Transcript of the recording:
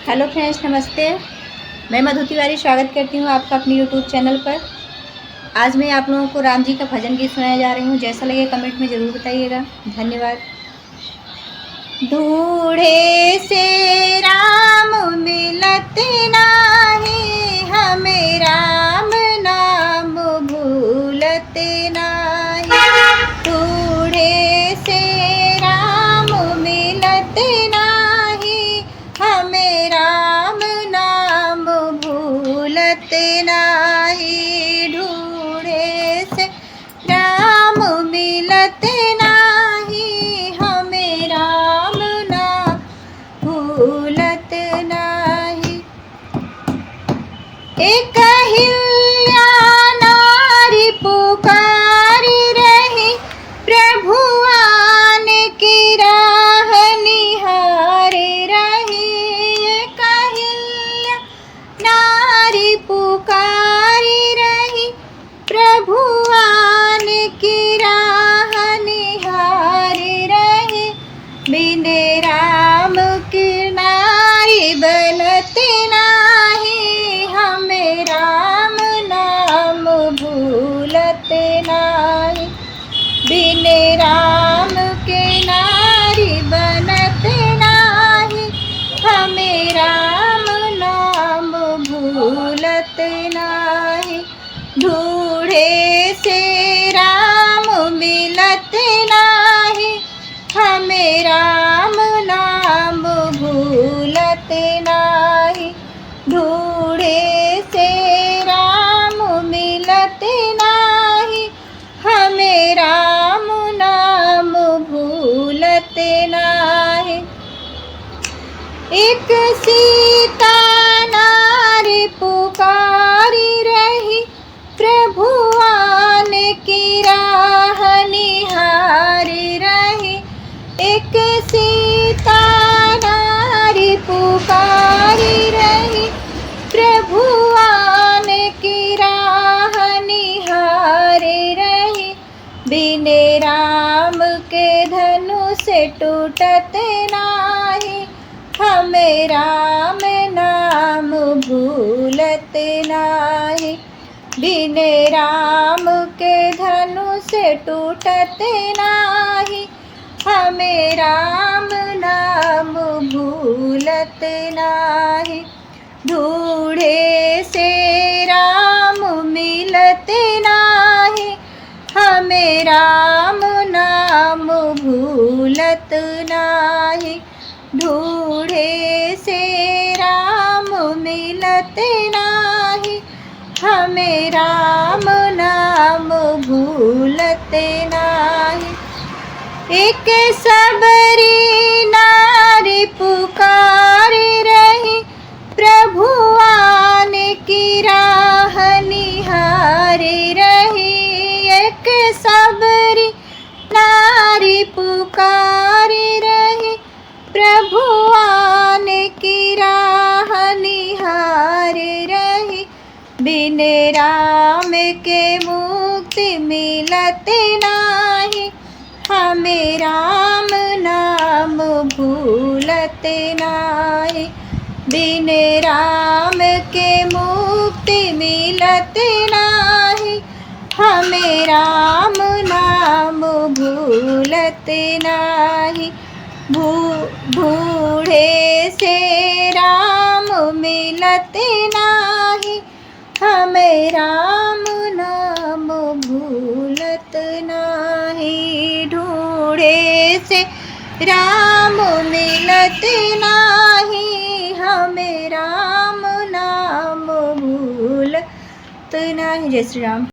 Hello friends, नमस्ते। मैं मधु तिवारी स्वागत करती हूँ आपका अपनी यूट्यूब चैनल पर। आज मैं आप लोगों को राम जी का भजन गीत सुनाने जा रही हूँ। जैसा लगे कमेंट में ज़रूर बताइएगा। धन्यवाद। ढूढ़े से राम मिलत नाही, हमें राम नाम भूलत नाही। ढूढ़े से राम मिलत नाही, हमें राम नाम भूलत नाही। ढूढ़े से राम मिलत नाही, हमें राम नाम भूलत नाही। एक अहिल्या नारी पुकारी रही, प्रभु आने की राह निहारे रही। एक अहिल्या नारी पुकारी रही, प्रभु आने की राह निहारे रही। बिन राम की नारी बनत नाही, हमें राम नाम भूलत नाही। बिन राम के नारी बनत नाही, हमें राम नाम भूलत नाही। ढूढ़े से राम मिलत नाही, हमें राम नाम भूलत नाही। ढूढ़े से राम मिलत नाही, हमें राम नाम भूलत नाही। एक सीता नारी पुकारी रही, प्रभु आने की राह निहारी रही। एक सीता नारी पुकारी रही, प्रभु आने की राह निहारी रही। बिन राम के धनुष टूटत नाही, हमें राम नाम भूलत नाही। बिन राम के धनुष टूटत नाही, हमें राम नाम भूलत नाही। ढूढ़े से राम मिलत नाही, हमें राम नाम भूलत नाही। ढूढ़े से राम मिलत नाही, हमें राम नाम भूलत नाही। एक सबरी नारी पुकारी रही, प्रभु आने की राह निहारी रही। एक सबरी नारी पुकारी रही, प्रभु आने की राह निहारी रही। बिन राम के मुक्ति मिलत नाही, हमें राम नाम भूलत नाही। बिन राम के मुक्ति मिलत नाही, हमें राम नाम भूलत नाही। ढूढ़े से राम मिलत नाही, हमें राम नाम भूलत नाही। ढूढ़े से राम मिलत नाही, हमें राम नाम भूलत नाही। जय श्री राम।